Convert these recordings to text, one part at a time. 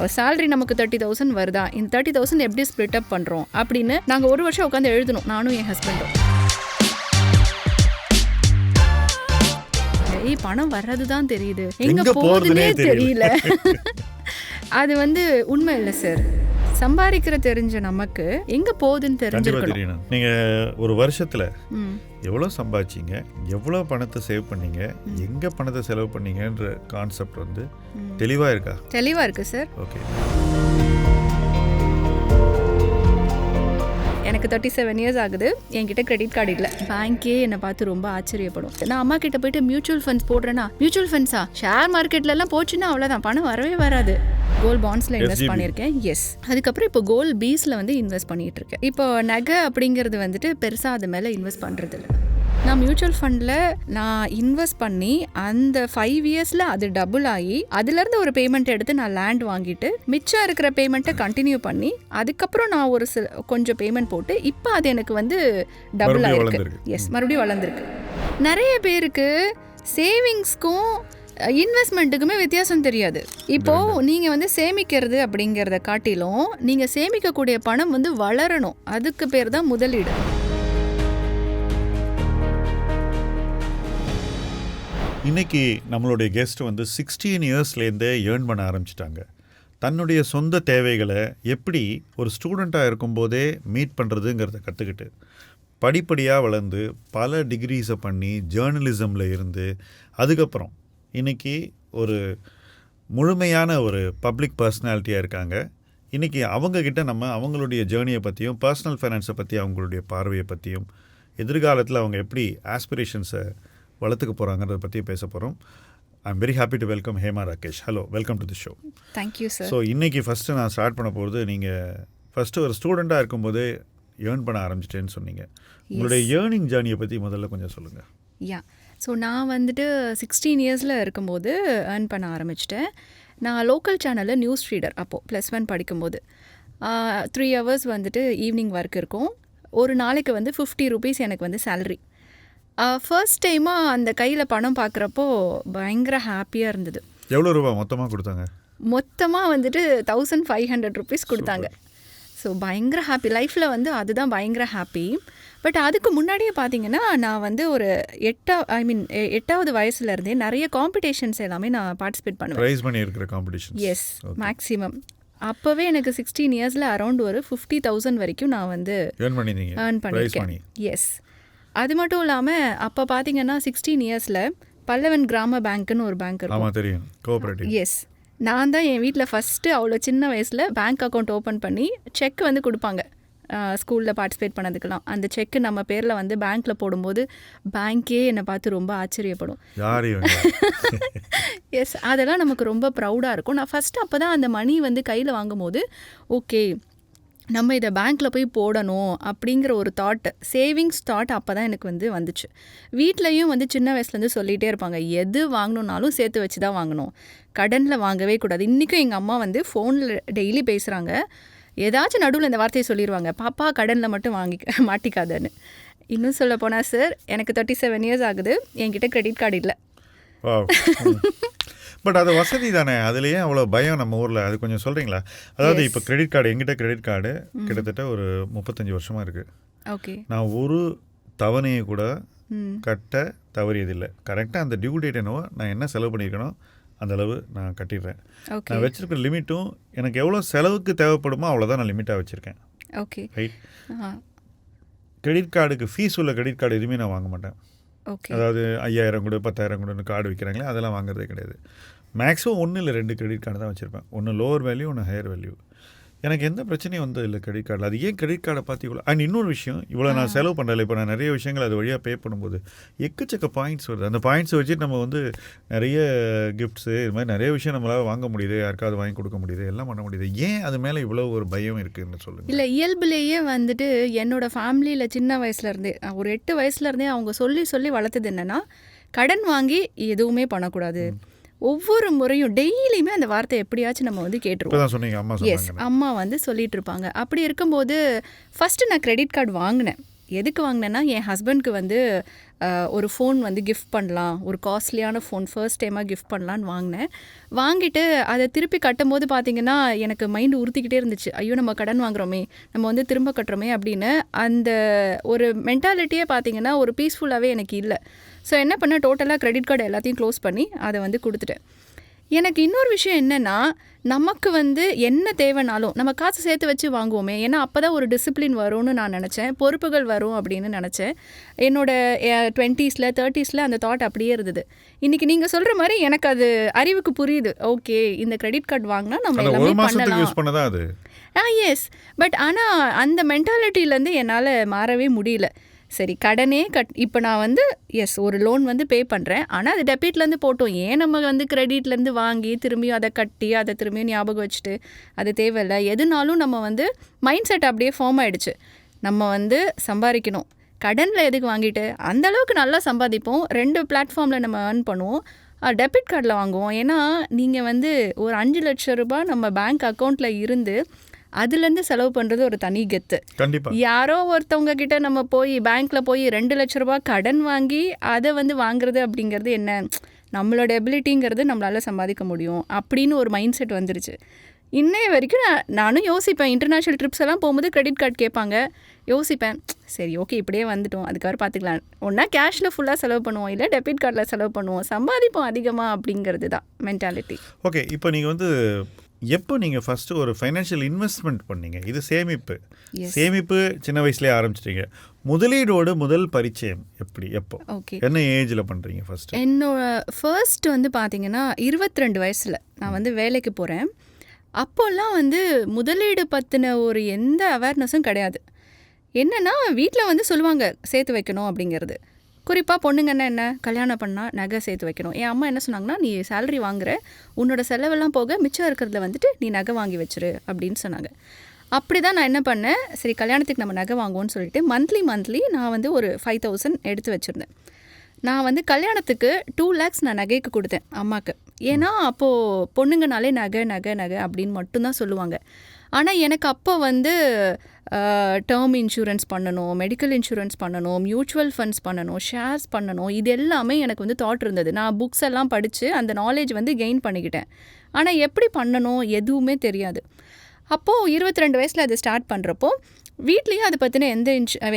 Salary நமக்கு 30,000 வருதா, இந்த 30,000 எப்படி ஸ்ப்ளிட் அப் பண்ணுறோம் அப்படின்னு நாங்கள் ஒரு வருஷம் உட்காந்து எழுதணும், நானும் என் ஹஸ்பண்டும். பணம் வர்றது தான் தெரியுது, எங்க போகுதுன்னே தெரியல. அது உண்மை இல்லை சார். சம்பாதிக்கிற தெரிஞ்ச நமக்கு எங்க போகுதுன்னு தெரிஞ்சிருக்கணும். நீங்க ஒரு வருஷத்துல எவ்வளவு சம்பாதிச்சீங்க, எவ்வளவு பணத்தை சேவ் பண்ணீங்க, எங்க பணத்தை செலவு பண்ணீங்கன்ற கான்செப்ட் தெளிவா இருக்கா? தெளிவா இருக்கு சார். ஓகே. எனக்கு 37 இயர்ஸ் ஆகுது, என்கிட்ட கிரெடிட் கார்டு இல்லை. பேங்கே என்னை பார்த்து ரொம்ப ஆச்சரியப்படும். நான் அம்மா கிட்ட போயிட்டு மியூச்சுவல் ஃபண்ட்ஸ் போடுறேன்னா, மியூச்சுவல் ஃபண்ட்ஸா, ஷேர் மார்க்கெட்ல எல்லாம் போச்சுன்னா அவ்வளோதான், பணம் வரவே வராது. கோல்ட் பாண்ட்ஸ்ல இன்வெஸ்ட் பண்ணியிருக்கேன். எஸ். அதுக்கப்புறம் இப்போ கோல்ட் பீஸ்ல இன்வெஸ்ட் பண்ணிட்டு இருக்கேன். இப்போ நகை அப்படிங்கிறது பெருசா அது மேல இன்வெஸ்ட் பண்றது இல்லை. நான் மியூச்சுவல் ஃபண்டில் நான் இன்வெஸ்ட் பண்ணி அந்த 5 இயர்ஸில் அது டபுள் ஆகி அதுலேருந்து ஒரு பேமெண்ட் எடுத்து நான் லேண்ட் வாங்கிட்டு மிச்சம் இருக்கிற பேமெண்ட்டை கண்டினியூ பண்ணி அதுக்கப்புறம் நான் ஒரு கொஞ்சம் பேமெண்ட் போட்டு இப்போ அது எனக்கு டபுள் ஆகிருக்கு. எஸ், மறுபடியும் வளர்ந்துருக்கு. நிறைய பேருக்கு சேவிங்ஸ்க்கும் இன்வெஸ்ட்மெண்ட்டுக்குமே வித்தியாசம் தெரியாது. இப்போது நீங்கள் சேமிக்கிறது அப்படிங்கிறத காட்டிலும் நீங்கள் சேமிக்கக்கூடிய பணம் வளரணும், அதுக்கு பேர் தான் முதலீடு. இன்னைக்கு நம்மளுடைய கெஸ்ட் 16 இயர்ஸ்லேருந்தே ஏர்ன் பண்ண ஆரம்பிச்சிட்டாங்க. தன்னுடைய சொந்த தேவைகளை எப்படி ஒரு ஸ்டூடெண்ட்டாக இருக்கும்போதே மீட் பண்ணுறதுங்கிறத கற்றுக்கிட்டு படிப்படியாக வளர்ந்து பல டிகிரிஸை பண்ணி ஜேர்னலிசமில் இருந்து அதுக்கப்புறம் இன்றைக்கி ஒரு முழுமையான ஒரு பப்ளிக் பர்சனாலிட்டியாக இருக்காங்க. இன்றைக்கி அவங்கக்கிட்ட நம்ம அவங்களுடைய ஜேர்னியை பற்றியும் பர்சனல் ஃபைனான்ஸை பற்றி அவங்களுடைய பார்வையை பற்றியும் எதிர்காலத்தில் அவங்க எப்படி ஆஸ்பிரேஷன்ஸை வளர்த்துக்க போகிறாங்கிறத பற்றி பேச போகிறோம். I am very happy to welcome Hema Rakesh. Hello, welcome to the show. Thank you sir. So இன்றைக்கி ஃபஸ்ட்டு நான் ஸ்டார்ட் பண்ண போகிறது, நீங்கள் ஃபஸ்ட்டு ஒரு ஸ்டூடெண்ட்டாக இருக்கும்போதே ஏர்ன் பண்ண ஆரம்பிச்சிட்டேன்னு சொன்னீங்க. உங்களுடைய ஏர்னிங் ஜேர்னியை பற்றி முதல்ல கொஞ்சம் சொல்லுங்கள். யா, ஸோ நான் 16 இயர்ஸில் இருக்கும்போது ஏர்ன் பண்ண ஆரம்பிச்சிட்டேன். நான் லோக்கல் சேனலில் நியூஸ் ரீடர் அப்போது +1 படிக்கும்போது 3 ஹவர்ஸ் ஈவினிங் ஒர்க் இருக்கும். ஒரு நாளைக்கு 50 rupees எனக்கு சேலரி. ஃபர்ஸ்ட் டைமாக அந்த கையில் பணம் பார்க்குறப்போ பயங்கர ஹாப்பியாக இருந்தது. எவ்வளோ ரூபா மொத்தமாக கொடுத்தாங்க? மொத்தமாக 1500 rupees கொடுத்தாங்க. ஸோ பயங்கர ஹாப்பி லைஃப்பில் அதுதான் பயங்கர ஹாப்பி. பட் அதுக்கு முன்னாடியே பார்த்தீங்கன்னா நான் ஒரு 8வது வயசுலேருந்தே நிறைய காம்படிஷன்ஸ் எல்லாமே நான் பார்ட்டிசிபேட் பண்ணுவேன். ப்ரைஸ் பண்ணி இருக்கிற காம்படிஷன். S, maximum. அப்போவே எனக்கு 16 இயர்ஸில் அரௌண்ட் ஒரு 50,000 வரைக்கும் நான் ஏர்ன் பண்ணியிருக்கேன். எஸ். அது மட்டும் இல்லாமல் அப்போ பார்த்தீங்கன்னா 16 இயர்ஸில் பல்லவன் கிராம பேங்க்குன்னு ஒரு பேங்க் இருக்கும். தெரியும், கோஆபரேட்டிவ். எஸ், நான் தான் என் வீட்டில் ஃபஸ்ட்டு அவ்வளோ சின்ன வயசில் பேங்க் அக்கௌண்ட் ஓப்பன் பண்ணி செக் கொடுப்பாங்க ஸ்கூலில் பார்ட்டிசிபேட் பண்ணதுக்கெல்லாம். அந்த செக்கு நம்ம பேரில் பேங்க்கில் போடும்போது பேங்க்கே என்னை பார்த்து ரொம்ப ஆச்சரியப்படும். எஸ், அதெல்லாம் நமக்கு ரொம்ப ப்ரௌடாக இருக்கும். நான் ஃபஸ்ட்டு அப்போ தான் அந்த மணி கையில் வாங்கும்போது ஓகே நம்ம இதை பேங்க்கில் போய் போடணும் அப்படிங்கிற ஒரு தாட், சேவிங்ஸ் தாட் அப்போ தான் எனக்கு வந்துச்சு. வீட்லேயும் சின்ன வயசுலேருந்து சொல்லிகிட்டே இருப்பாங்க, எது வாங்கணுன்னாலும் சேர்த்து வச்சு தான் வாங்கணும், கடனில் வாங்கவே கூடாது. இன்றைக்கும் எங்கள் அம்மா ஃபோனில் டெய்லி பேசுகிறாங்க, ஏதாச்சும் நடுவில் இந்த வார்த்தையை சொல்லிடுவாங்க, பாப்பா கடனில் மட்டும் மாட்டிக்காதன்னு. இன்னும் சொல்ல போனால் சார், எனக்கு 37 இயர்ஸ் ஆகுது, என்கிட்ட கிரெடிட் கார்டு இல்லை. பட் அது வசதி தானே, அதுலேயே அவ்வளோ பயம் நம்ம ஊரில், அது கொஞ்சம் சொல்கிறீங்களா? அதாவது இப்போ கிரெடிட் கார்டு, எங்கிட்ட கிரெடிட் கார்டு கிட்டத்தட்ட ஒரு 35 வருஷமாக இருக்குது. ஓகே. நான் ஒரு தவணையை கூட கட்ட தவறியதில்லை. கரெக்டாக அந்த டியூ டேட் என்னவோ நான் என்ன செலவு பண்ணியிருக்கணும் அந்த அளவு நான் கட்டிடுறேன். நான் வச்சுருக்கிற லிமிட்டும் எனக்கு எவ்வளோ செலவுக்கு தேவைப்படுமோ அவ்வளோதான் நான் லிமிட்டாக வச்சுருக்கேன். Okay, right. கிரெடிட் கார்டுக்கு ஃபீஸ் உள்ள கிரெடிட் கார்டு எதுவுமே நான் வாங்க மாட்டேன். அதாவது 5000 கூட 10,000 கூடன்னு கார்டு விற்கிறாங்களே அதெல்லாம் வாங்குறதே கிடையாது. மேக்ஸிமம் 1 இல்லை 2 கிரெடிட் கார்டு தான் வச்சுருப்பேன். ஒன்று லோவர் வேல்யூ, ஒன்று ஹையர் வேல்யூ. எனக்கு எந்த பிரச்சனையும் இல்லை கிரெடிட் கார்டில். அது ஏன் கிரெடிட் கார்டை பார்த்து இவ்வளோ? அண்ட் இன்னொரு விஷயம், இவ்வளோ நான் செலவு பண்ணுறதில்ல. இப்போ நான் நிறைய விஷயங்கள் அது வழியாக பே பண்ணும்போது எக்கச்சக்க பாயிண்ட்ஸ் வருது. அந்த பாயிண்ட்ஸை வச்சுட்டு நம்ம நிறைய கிஃப்ட்ஸு இது மாதிரி நிறைய விஷயம் நம்மளால் வாங்க முடியுது, யாருக்காவது வாங்கி கொடுக்க முடியுது, எல்லாம் பண்ண முடியுது. ஏன் அது மேலே இவ்வளோ ஒரு பயம் இருக்குதுன்னு சொல்லுங்கள். இல்லை, இயல்புலேயே என்னோட ஃபேமிலியில் சின்ன வயசுலேருந்தே ஒரு 8 வயசுலேருந்தே அவங்க சொல்லி வளர்த்தது என்னென்னா, கடன் வாங்கி எதுவுமே பண்ணக்கூடாது. ஒவ்வொரு முறையும் டெய்லியுமே அந்த வார்த்தை எப்படியாச்சும் நம்ம கேட்டுருவோம். சொன்னீங்க, அம்மா. எஸ், அம்மா சொல்லிட்டு இருப்பாங்க. அப்படி இருக்கும்போது ஃபஸ்ட்டு நான் கிரெடிட் கார்டு வாங்கினேன். எதுக்கு வாங்கினேன்னா என் ஹஸ்பண்ட்க்கு வந்து ஒரு ஃபோன் வந்து கிஃப்ட் பண்ணலாம், ஒரு காஸ்ட்லியான ஃபோன் ஃபர்ஸ்ட் டைமாக கிஃப்ட் பண்ணலான்னு வாங்கினேன். வாங்கிட்டு அதை திருப்பி கட்டும்போது பார்த்தீங்கன்னா எனக்கு மைண்டு உறுத்திக்கிட்டே இருந்துச்சு, ஐயோ நம்ம கடன் வாங்குறோமே, நம்ம வந்து திரும்ப கட்டுறோமே அப்படின்னு. அந்த ஒரு மென்டாலிட்டியே பார்த்தீங்கன்னா ஒரு பீஸ்ஃபுல்லாகவே எனக்கு இல்லை. ஸோ என்ன பண்ணேன், டோட்டலாக கிரெடிட் கார்டு எல்லாத்தையும் க்ளோஸ் பண்ணி அதை வந்து கொடுத்துட்டேன். எனக்கு இன்னொரு விஷயம் என்னென்னா, நமக்கு வந்து என்ன தேவைனாலும் நம்ம காசு சேர்த்து வச்சு வாங்குவோமே, ஏன்னா அப்போ தான் ஒரு டிசிப்ளின் வரும்னு நான் நினச்சேன், பொறுப்புகள் வரும் அப்படின்னு நினச்சேன். என்னோடய 20s 30s அந்த தாட் அப்படியே இருந்தது. இன்றைக்கி நீங்கள் சொல்கிற மாதிரி எனக்கு அது அறிவுக்கு புரியுது. ஓகே, இந்த கிரெடிட் கார்டு வாங்கினா நம்ம எல்லாமே பண்ணலாம். எஸ், பட் ஆனால் அந்த மென்டாலிட்டியிலேருந்து என்னால் மாறவே முடியல. சரி, கடனே இப்போ நான் வந்து எஸ் ஒரு லோன் வந்து பே பண்ணுறேன், ஆனால் அது டெபிட்லேருந்து போட்டோம், ஏன் நம்ம வந்து கிரெடிட்லேருந்து வாங்கி திரும்பியும் அதை கட்டி அதை திரும்பியும் ஞாபகம் வச்சுட்டு அது தேவையில்லை. எதுனாலும் நம்ம வந்து மைண்ட் செட் அப்படியே ஃபார்ம் ஆகிடுச்சு, நம்ம வந்து சம்பாதிக்கணும், கடனில் எதுக்கு வாங்கிட்டு அந்தளவுக்கு நல்லா சம்பாதிப்போம், 2 பிளாட்ஃபார்மில் நம்ம ஏர்ன் பண்ணுவோம், டெபிட் கார்டில் வாங்குவோம். ஏன்னா நீங்கள் வந்து ஒரு 5 லட்சம் ரூபாய் நம்ம பேங்க் அக்கௌண்ட்டில் இருந்து அதுலேருந்து செலவு பண்ணுறது ஒரு தனி கெத்து. கண்டிப்பாக யாரோ ஒருத்தவங்க கிட்ட நம்ம போய் பேங்க்கில் போய் 2 லட்ச ரூபா கடன் வாங்கி அதை வந்து வாங்குறது அப்படிங்கிறது என்ன, நம்மளோட எபிலிட்டிங்கிறது நம்மளால் சம்பாதிக்க முடியும் அப்படின்னு ஒரு மைண்ட் செட் வந்துருச்சு. இன்னைய வரைக்கும் நானும் யோசிப்பேன், இன்டர்நேஷ்னல் ட்ரிப்ஸ் எல்லாம் போகும்போது கிரெடிட் கார்டு கேட்பாங்க, யோசிப்பேன் சரி ஓகே இப்படியே வந்துட்டோம், அதுக்காக பார்த்துக்கலாம், ஒன்றா கேஷில் ஃபுல்லாக செலவு பண்ணுவோம், இல்லை டெபிட் கார்டில் செலவு பண்ணுவோம், சம்பாதிப்போம் அதிகமாக அப்படிங்கிறது தான் மென்டாலிட்டி. ஓகே, இப்போ நீங்கள் வந்து எப்போ நீங்கள் ஃபஸ்ட்டு ஒரு ஃபைனான்ஷியல் இன்வெஸ்ட்மெண்ட் பண்ணீங்க? இது சேமிப்பு சின்ன வயசுலேயே ஆரம்பிச்சிட்டீங்க. முதலீடோடு முதல் பரிச்சயம் எப்போ, என்ன ஏஜில் பண்ணுறீங்க? என்னோட ஃபர்ஸ்ட் வந்து பார்த்தீங்கன்னா 22 வயசில் நான் வந்து வேலைக்கு போகிறேன். அப்போல்லாம் வந்து முதலீடு பற்றின ஒரு எந்த அவேர்னஸும் கிடையாது. என்னென்னா வீட்டில் வந்து சொல்லுவாங்க சேர்த்து வைக்கணும் அப்படிங்கிறது. குறிப்பாக பொண்ணுங்கன்னா என்ன, கல்யாணம் பண்ணால் நகை சேர்த்து வைக்கணும். என் அம்மா என்ன சொன்னாங்கன்னா, நீ சேலரி வாங்குற, உன்னோட செலவெல்லாம் போக மிச்சம் இருக்கிறதுல வந்துட்டு நீ நகை வாங்கி வச்சிரு அப்படின்னு சொன்னாங்க. அப்படி தான் நான் என்ன பண்ணேன், சரி கல்யாணத்துக்கு நம்ம நகை வாங்குவோன்னு சொல்லிட்டு மந்த்லி நான் வந்து ஒரு 5,000 எடுத்து வச்சுருந்தேன். நான் வந்து கல்யாணத்துக்கு 2 lakhs நான் நகைக்கு கொடுத்தேன் அம்மாவுக்கு. ஏன்னா அப்போது பொண்ணுங்கனாலே நகை அப்படின்னு மட்டும்தான் சொல்லுவாங்க. ஆனால் எனக்கு அப்போ வந்து டேர்ம் இன்சூரன்ஸ் பண்ணணும், மெடிக்கல் இன்சூரன்ஸ் பண்ணணும், மியூச்சுவல் ஃபண்ட்ஸ் பண்ணணும், ஷேர்ஸ் பண்ணணும், இது எல்லாமே எனக்கு வந்து தாட் இருந்தது. நான் புக்ஸ் எல்லாம் படித்து அந்த நாலேஜ் வந்து கெயின் பண்ணிக்கிட்டேன். ஆனால் எப்படி பண்ணணும் எதுவுமே தெரியாது. அப்போது 22 வயசில் அது ஸ்டார்ட் பண்ணுறப்போ வீட்லேயும் அதை பற்றின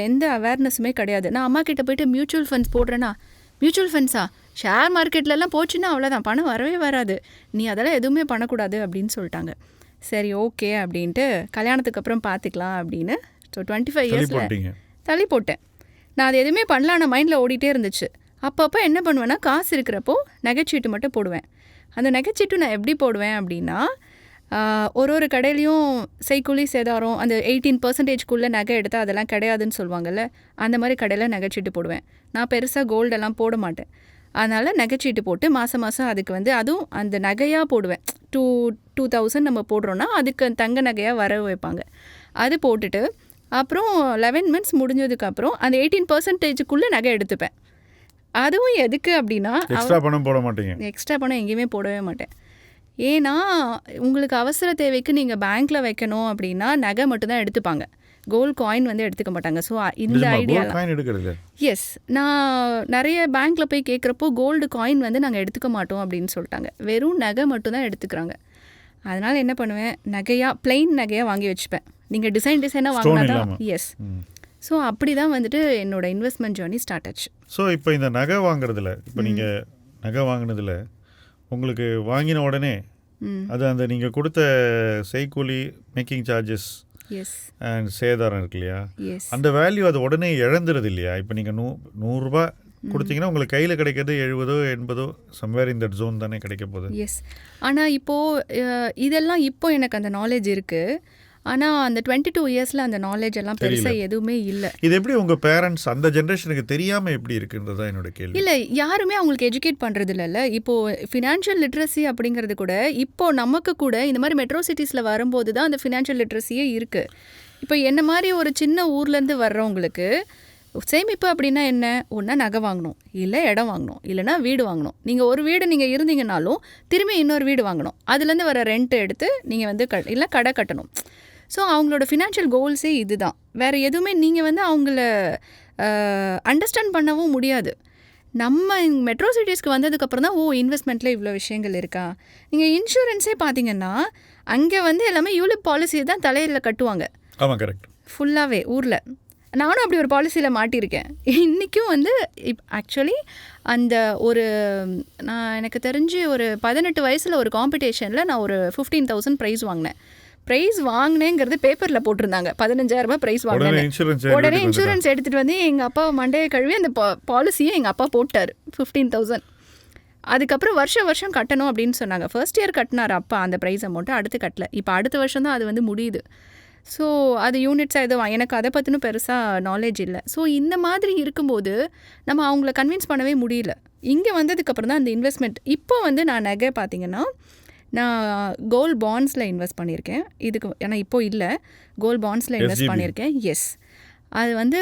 எந்த அவேர்னஸுமே கிடையாது. நான் அம்மா கிட்டே போய்ட்டு மியூச்சுவல் ஃபண்ட்ஸ் போடுறேன்னா, மியூச்சுவல் ஃபண்ட்ஸா, ஷேர் மார்க்கெட்லலாம் போச்சுன்னா அவ்வளோதான், பணம் வரவே வராது, நீ அதெல்லாம் எதுவுமே பண்ணக்கூடாது அப்படின்னு சொல்லிட்டாங்க. சரி ஓகே அப்படின்ட்டு கல்யாணத்துக்கு அப்புறம் பார்த்துக்கலாம் அப்படின்னு 25 இயர்ஸில் தள்ளி போட்டேன். நான் அது எதுவுமே பண்ணல, ஆனால் மைண்டில் ஓடிட்டே இருந்துச்சு. அப்பப்போ என்ன பண்ணுவேன்னா, காசு இருக்கிறப்போ நகைச்சீட்டு மட்டும் போடுவேன். அந்த நகைச்சீட்டு நான் எப்படி போடுவேன் அப்படின்னா, ஒரு கடையிலையும் செய்கூலி சேதாரம் அந்த 18% நகை எடுத்தால் அதெல்லாம் கிடையாதுன்னு சொல்லுவாங்கள்ல, அந்த மாதிரி கடையில் நகைச்சீட்டு போடுவேன். நான் பெருசாக கோல்டெல்லாம் போட மாட்டேன், அதனால் நகைச்சீட்டு போட்டு மாதம் அதுக்கு வந்து அதுவும் அந்த நகையாக போடுவேன். 2,000 நம்ம போடுறோன்னா அதுக்கு தங்க நகையாக வர வைப்பாங்க, அது போட்டுட்டு அப்புறம் 11 months முடிஞ்சதுக்கப்புறம் அந்த 18% நகை எடுத்துப்பேன். அதுவும் எதுக்கு அப்படின்னா, எக்ஸ்ட்ரா பணம் போட மாட்டேங்க. எக்ஸ்ட்ரா பணம் எங்கேயுமே போடவே மாட்டேன். ஏன்னா உங்களுக்கு அவசர தேவைக்கு நீங்கள் பேங்க்கில் வைக்கணும் அப்படின்னா நகை மட்டும்தான் எடுத்துப்பாங்க, கோல்டு காயின் வந்து எடுத்துக்க மாட்டாங்க. ஸோ இந்த ஐடியா எஸ், நான் நிறைய பேங்க்கில் போய் கேட்குறப்போ கோல்டு காயின் வந்து நாங்கள் எடுத்துக்க மாட்டோம் அப்படின்னு சொல்லிட்டாங்க, வெறும் நகை மட்டும்தான் எடுத்துக்கிறாங்க. அதனால் என்ன பண்ணுவேன், பிளெயின் நகையாக வாங்கி வச்சுப்பேன். நீங்கள் டிசைனாக வாங்கினா தான் எஸ். ஸோ அப்படி தான் வந்துட்டு என்னோட இன்வெஸ்ட்மெண்ட் ஜேர்னி ஸ்டார்ட் ஆச்சு. ஸோ இப்போ இந்த நகை வாங்குறதுல, இப்போ நீங்கள் நகை வாங்கினதில் உங்களுக்கு வாங்கின உடனே அது அந்த நீங்கள் கொடுத்த செய்கூலி, மேக்கிங் சார்ஜஸ் அண்ட் சேதாரம் இருக்கு இல்லையா, அந்த வேல்யூ அது உடனே இழந்துருது இல்லையா? இப்போ நீங்கள் 100 ரூபாய் கொடுத்தீங்கன்னா உங்களுக்கு கையில் கிடைக்கிறது 70 80 சம்வேர் இந்த ஜோன் தானே கிடைக்க போகுது. எஸ், ஆனால் இப்போது இதெல்லாம் இப்போ எனக்கு அந்த நாலேஜ் இருக்குது, ஆனால் அந்த 22 இயர்ஸில் அந்த நாலேஜ் எல்லாம் பெருசாக எதுவுமே இல்லை. இது எப்படி உங்கள் பேரண்ட்ஸ் அந்த ஜென்ரேஷனுக்கு தெரியாமல் எப்படி இருக்குன்றது தான் என்னோட கேள்வி. இல்லை, யாருமே அவங்களுக்கு எஜுகேட் பண்ணுறது இல்லைல்ல. இப்போது ஃபினான்ஷியல் லிட்ரஸி அப்படிங்கிறது கூட இப்போது நமக்கு கூட இந்த மாதிரி மெட்ரோ சிட்டிஸில் வரும்போது தான் அந்த ஃபினான்ஷியல் லிட்ரஸியே இருக்குது. இப்போ என்ன மாதிரி ஒரு சின்ன ஊர்லேருந்து வர்றவங்களுக்கு சேமிப்பு அப்படின்னா என்ன, ஒன்றா நகை வாங்கணும், இல்லை இடம் வாங்கணும், இல்லைனா வீடு வாங்கணும். நீங்கள் ஒரு வீடு நீங்கள் இருந்தீங்கனாலும் திரும்பி இன்னொரு வீடு வாங்கணும், அதுலேருந்து வர ரெண்ட் எடுத்து நீங்கள் வந்து இல்லை கடை கட்டணும். ஸோ அவங்களோட ஃபினான்ஷியல் கோல்ஸே இதுதான். வேறு எதுவுமே நீங்கள் வந்து அவங்கள அண்டர்ஸ்டாண்ட் பண்ணவும் முடியாது. நம்ம மெட்ரோ சிட்டிஸ்க்கு வந்ததுக்கப்புறம் தான் இன்வெஸ்ட்மெண்ட்டில் இவ்வளோ விஷயங்கள் இருக்கா. நீங்கள் இன்சூரன்ஸே பார்த்தீங்கன்னா அங்கே வந்து எல்லாமே யூலிப் பாலிசியை தான் தலையில் கட்டுவாங்க. ஆமாம், கரெக்ட். ஃபுல்லாகவே ஊரில். நானும் அப்படி ஒரு பாலிசியில் மாட்டியிருக்கேன். இன்றைக்கும் வந்து ஆக்சுவலி அந்த எனக்கு தெரிஞ்சு ஒரு 18 வயசில் ஒரு காம்படிஷனில் நான் ஒரு 15,000 ப்ரைஸ் வாங்கினேன். ப்ரைஸ் வாங்கினேங்கிறது பேப்பரில் போட்டிருந்தாங்க. 15,000 ரூபாய் ப்ரைஸ் வாங்கினேன். உடனே இன்சூரன்ஸ் எடுத்துகிட்டு வந்து எங்கள் அப்பா மண்டையை கழுவி அந்த பாலிசியை எங்கள் அப்பா போட்டார் 15,000. அதுக்கப்புறம் வருஷம் கட்டணும் அப்படின்னு சொன்னாங்க. ஃபர்ஸ்ட் இயர் கட்டினார் அப்பா அந்த ப்ரைஸ் அமௌண்ட்டை, அடுத்து கட்டல. இப்போ அடுத்த வருஷம் தான் அது வந்து முடியுது. ஸோ அது யூனிட்ஸாக எதுவும் எனக்கு அதை பற்றினும் பெருசாக நாலேஜ் இல்லை. ஸோ இந்த மாதிரி இருக்கும்போது நம்ம அவங்கள கன்வின்ஸ் பண்ணவே முடியல. இங்கே வந்ததுக்கப்புறம் தான் அந்த இன்வெஸ்ட்மெண்ட். இப்போ வந்து நான் நகை பார்த்தீங்கன்னா நான் கோல்ட் பாண்ட்ஸில் இன்வெஸ்ட் பண்ணியிருக்கேன். இதுக்கு ஏன்னா இப்போ இல்லை, கோல்ட் பாண்ட்ஸில் இன்வெஸ்ட் பண்ணியிருக்கேன். எஸ், அது வந்து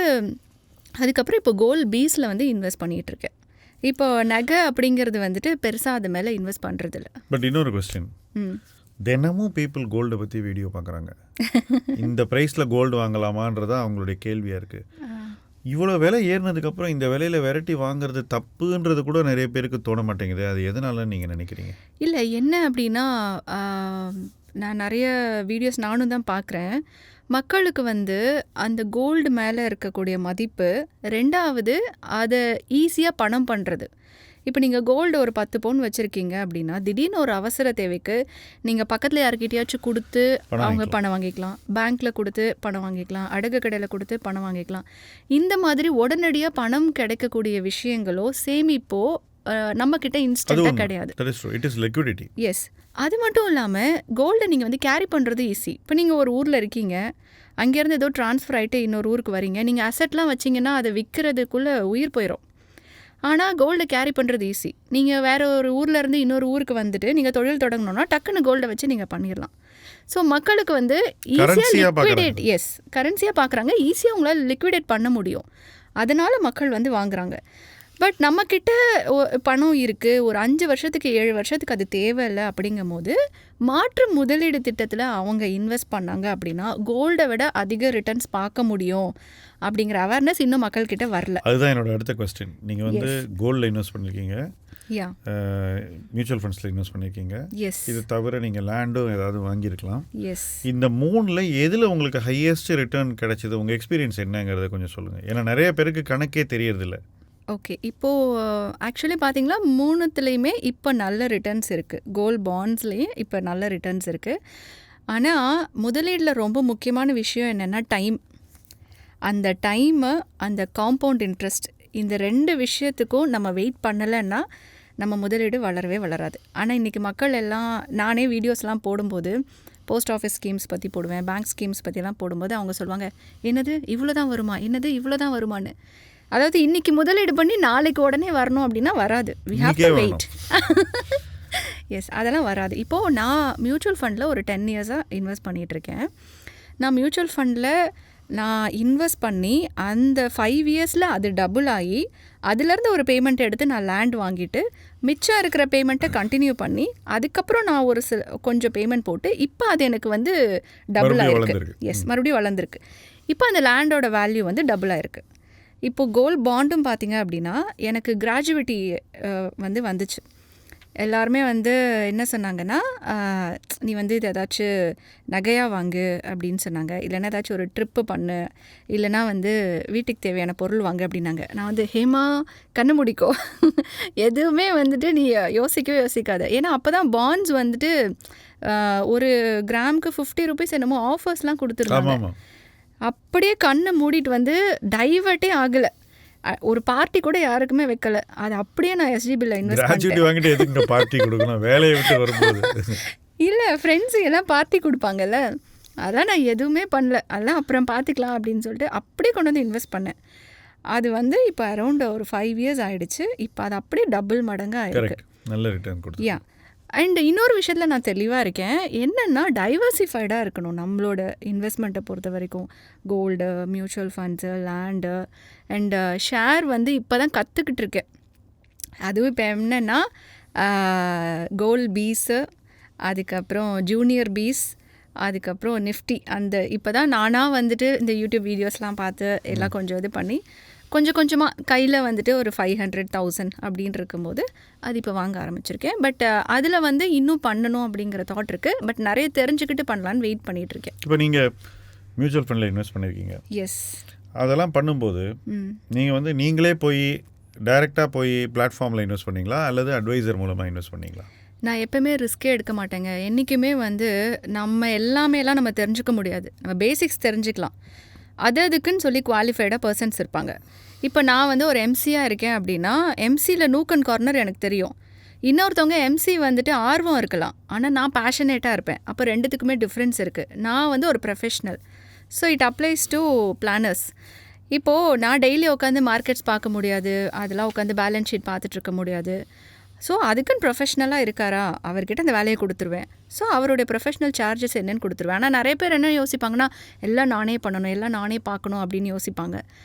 அதுக்கப்புறம் இப்போ கோல்ட் பீஸில் வந்து இன்வெஸ்ட் பண்ணிகிட்ருக்கேன். இப்போ நகை அப்படிங்கிறது வந்துட்டு பெருசாக அது மேலே இன்வெஸ்ட் பண்ணுறதில்ல. பட் இன்னொரு கொஸ்டின், தினமும் பீப்புள் கோல்டை பற்றி வீடியோ பார்க்குறாங்க. இந்த ப்ரைஸில் கோல்டு வாங்கலாமான்றதான் அவங்களுடைய கேள்வியாக இருக்குது. இவ்வளோ விலை ஏறினதுக்கப்புறம் இந்த விலையில் வெரைட்டி வாங்குறது தப்புன்றது கூட நிறைய பேருக்கு தோண மாட்டேங்குது. அது எதனாலன்னு நீங்கள் நினைக்கிறீங்க? இல்லை, என்ன அப்படின்னா நான் நிறைய வீடியோஸ் நானும் தான் பார்க்குறேன். மக்களுக்கு வந்து அந்த கோல்டு மேலே இருக்கக்கூடிய மதிப்பு, ரெண்டாவது அதை ஈஸியாக பணம் பண்ணுறது. இப்போ நீங்கள் கோல்டு ஒரு 10 பவுன் வச்சுருக்கீங்க அப்படின்னா திடீர்னு ஒரு அவசர தேவைக்கு நீங்கள் பக்கத்தில் யார்கிட்டயாச்சும் கொடுத்து அவங்க பணம் வாங்கிக்கலாம், பேங்க்கில் கொடுத்து பணம் வாங்கிக்கலாம், அடகு கடையில் கொடுத்து பணம் வாங்கிக்கலாம். இந்த மாதிரி உடனடியாக பணம் கிடைக்கக்கூடிய விஷயங்களோ சேமிப்போ நம்மக்கிட்ட இன்ஸ்டண்ட்டாக கிடையாது. எஸ், அது மட்டும் இல்லாமல் கோல்டை நீங்கள் வந்து கேரி பண்ணுறது ஈஸி. இப்போ நீங்கள் ஒரு ஊரில் இருக்கீங்க, அங்கேருந்து ஏதோ ட்ரான்ஸ்ஃபர் ஆகிட்டு இன்னொரு ஊருக்கு வரீங்க, நீங்கள் அசெட்லாம் வச்சிங்கன்னா அதை விற்கிறதுக்குள்ளே உயிர் போயிடும். ஆனால் கோல்டை கேரி பண்ணுறது ஈஸி. நீங்கள் வேறு ஒரு ஊர்லேருந்து இன்னொரு ஊருக்கு வந்துட்டு நீங்கள் தொழில் தொடங்கணுன்னா டக்குன்னு கோல்டை வச்சு நீங்கள் பண்ணிடலாம். ஸோ மக்களுக்கு வந்து ஈஸியாக லிக்விடேட், எஸ், கரன்சியாக பார்க்குறாங்க, ஈஸியாக உங்களால் லிக்விடேட் பண்ண முடியும். அதனால் மக்கள் வந்து வாங்குகிறாங்க. பட் நம்மக்கிட்ட பணம் இருக்குது, ஒரு 5 வருஷத்துக்கு 7 வருஷத்துக்கு அது தேவையில்லை. அப்படிங்கும் போது மாற்று முதலீடு திட்டத்தில் அவங்க இன்வெஸ்ட் பண்ணாங்க அப்படின்னா கோல்டை விட அதிக ரிட்டர்ன்ஸ் பார்க்க முடியும் அப்படிங்கிற அவேர்னஸ் இன்னும் மக்கள்கிட்ட வரல. அதுதான் என்னோட அடுத்த கொஸ்டின். நீங்கள் வந்து கோல்டில் இன்வெஸ்ட் பண்ணியிருக்கீங்க, மியூச்சுவல் ஃபண்ட்ஸில் இன்வெஸ்ட் பண்ணியிருக்கீங்க, இது தவிர நீங்கள் லேண்டும் ஏதாவது வாங்கியிருக்கலாம். இந்த 3ல் எதில் உங்களுக்கு ஹையஸ்ட் ரிட்டர்ன் கிடைச்சது? உங்கள் எக்ஸ்பீரியன்ஸ் என்னங்கிறத கொஞ்சம் சொல்லுங்கள். ஏன்னா நிறைய பேருக்கு கணக்கே தெரியறதில்ல. ஓகே, இப்போது ஆக்சுவலி பார்த்தீங்கன்னா 3த்துலேயுமே இப்போ நல்ல ரிட்டர்ன்ஸ் இருக்குது. கோல்ட் பாண்ட்ஸ்லேயே இப்போ நல்ல ரிட்டர்ன்ஸ் இருக்குது. ஆனால் முதலீடில் ரொம்ப முக்கியமான விஷயம் என்னென்னா டைம். அந்த டைமு, அந்த காம்பவுண்ட் இன்ட்ரெஸ்ட், இந்த 2 விஷயத்துக்கும் நம்ம வெயிட் பண்ணலைன்னா நம்ம முதலீடு வளரவே வளராது. ஆனால் இன்றைக்கி மக்கள் எல்லாம், நானே வீடியோஸ்லாம் போடும்போது போஸ்ட் ஆஃபீஸ் ஸ்கீம்ஸ் பற்றி போடுவேன், பேங்க் ஸ்கீம்ஸ் பற்றிலாம் போடும்போது அவங்க சொல்லுவாங்க, என்னது இவ்வளோ தான் வருமா, என்னது இவ்வளோ தான் வருமானு. அதாவது இன்றைக்கி முதலீடு பண்ணி நாளைக்கு உடனே வரணும் அப்படின்னா வராது. We have to wait. Yes, அதெல்லாம் வராது. இப்போது நான் மியூச்சுவல் ஃபண்டில் ஒரு 10 இயர்ஸாக இன்வெஸ்ட் பண்ணிகிட்ருக்கேன். நான் மியூச்சுவல் ஃபண்டில் நான் இன்வெஸ்ட் பண்ணி அந்த 5 இயர்ஸில் அது டபுள் ஆகி அதுலேருந்து ஒரு பேமெண்ட் எடுத்து நான் லேண்ட் வாங்கிட்டு மிச்சம் இருக்கிற பேமெண்ட்டை கண்டினியூ பண்ணி அதுக்கப்புறம் நான் ஒரு கொஞ்சம் பேமெண்ட் போட்டு இப்போ அது எனக்கு வந்து டபுள் ஆகிருக்கு. எஸ், மறுபடியும் வளர்ந்துருக்கு. இப்போ அந்த லேண்டோட வேல்யூ வந்து டபுள் ஆகிருக்கு. இப்போது கோல்ட் பாண்டும் பார்த்திங்க அப்படின்னா எனக்கு கிராஜுவிட்டி வந்து வந்துச்சு. எல்லாருமே வந்து என்ன சொன்னாங்கன்னா, நீ வந்து இது ஏதாச்சும் நகையாக வாங்கு அப்படின்னு சொன்னாங்க, இல்லைன்னா ஏதாச்சும் ஒரு ட்ரிப்பு பண்ணு, இல்லைனா வந்து வீட்டுக்கு தேவையான பொருள் வாங்கு அப்படின்னாங்க. நான் வந்து ஹேமா கண்ணு முடிக்கோ, எதுவுமே வந்துட்டு நீ யோசிக்கவே யோசிக்காத. ஏன்னா அப்போ தான் பாண்ட்ஸ் வந்துட்டு ஒரு கிராமுக்கு 50 ருபீஸ் என்னமோ ஆஃபர்ஸ்லாம் கொடுத்துருந்தாங்க. அப்படியே கண்ணை மூடிட்டு வந்து டைவர்ட்டே ஆகலை. ஒரு பார்ட்டி கூட யாருக்குமே வைக்கல. அது அப்படியே நான் எஸ்ஜிபியில் இன்வெஸ்ட் பண்ணிட்டேன். பார்ட்டி கொடுக்கணும் வேலையை விட்டு வரும்போது இல்லை, ஃப்ரெண்ட்ஸு எல்லாம் பார்ட்டி கொடுப்பாங்கல்ல, அதான் நான் எதுவுமே பண்ணல. அதெல்லாம் அப்புறம் பார்த்துக்கலாம் அப்படின்னு சொல்லிட்டு அப்படியே கொண்டு வந்து இன்வெஸ்ட் பண்ணேன். அது வந்து இப்போ அரௌண்ட் ஒரு 5 இயர்ஸ் ஆகிடுச்சு. இப்போ அது அப்படியே டபுள் மடங்காக ஆகிருக்கு. நல்ல ரிட்டர்ன் கொடுத்து. யா, அண்ட் இன்னொரு விஷயத்தில் நான் தெளிவாக இருக்கேன். என்னென்னா டைவர்சிஃபைடாக இருக்கணும் நம்மளோட இன்வெஸ்ட்மெண்ட்டை பொறுத்த வரைக்கும். Gold, mutual funds, land and share வந்து இப்போ தான் கற்றுக்கிட்டு இருக்கேன். அதுவும் இப்போ என்னென்னா கோல்ட் பீஸு, அதுக்கப்புறம் ஜூனியர் பீஸ், அதுக்கப்புறம் நிஃப்டி அந்த இப்போ தான் நானாக வந்துட்டு இந்த யூடியூப் வீடியோஸ்லாம் பார்த்து எல்லாம் கொஞ்சம் இது பண்ணி கொஞ்சம் கொஞ்சமாக கையில் வந்துட்டு ஒரு 500,000 அப்படின்னு இருக்கும்போது அது இப்போ வாங்க ஆரம்பிச்சிருக்கேன். பட் அதில் வந்து இன்னும் பண்ணணும் அப்படிங்கிற தாட் இருக்குது. பட் நிறைய தெரிஞ்சுக்கிட்டு பண்ணலான்னு வெயிட் பண்ணிகிட்ருக்கேன். இப்போ நீங்கள் மியூச்சுவல் ஃபண்டில் இன்வெஸ்ட் பண்ணியிருக்கீங்க. எஸ். அதெல்லாம் பண்ணும்போது நீங்கள் வந்து நீங்களே போய் டைரெக்டாக போய் பிளாட்ஃபார்மில் இன்வெஸ்ட் பண்ணீங்களா அல்லது அட்வைசர் மூலமாக இன்வெஸ்ட் பண்ணீங்களா? நான் எப்போவுமே ரிஸ்க்கே எடுக்க மாட்டேங்க. என்றைக்குமே வந்து எல்லாமேலாம் நம்ம தெரிஞ்சுக்க முடியாது. நம்ம பேசிக்ஸ் தெரிஞ்சுக்கலாம். அதுக்குன்னு சொல்லி குவாலிஃபைடாக பர்சன்ஸ் இருப்பாங்க. இப்போ நான் வந்து ஒரு எம்சியாக இருக்கேன் அப்படின்னா எம்சியில் நூக் அண்ட் கார்னர் எனக்கு தெரியும். இன்னொருத்தவங்க எம்சி வந்துட்டு ஆர்வம் இருக்கலாம், ஆனால் நான் பேஷனேட்டாக இருப்பேன். அப்போ ரெண்டுத்துக்குமே டிஃப்ரென்ஸ் இருக்குது. நான் வந்து ஒரு professional. So it applies to planners. இப்போது நான் டெய்லி உட்காந்து மார்க்கெட்ஸ் பார்க்க முடியாது, அதெல்லாம் உட்காந்து பேலன்ஸ் ஷீட் பார்த்துட்டு இருக்க முடியாது. ஸோ அதுக்குன்னு ப்ரொஃபஷ்னலாக இருக்காரா, அவர்கிட்ட அந்த வேலையை கொடுத்துருவேன். ஸோ அவருடைய ப்ரொஃபஷ்னல் சார்ஜஸ் என்னன்னு கொடுத்துருவேன். ஆனால் நிறைய பேர் என்ன யோசிப்பாங்கன்னா, எல்லாம் நானே பண்ணணும், எல்லாம் நானே பார்க்கணும் அப்படின்னு யோசிப்பாங்க.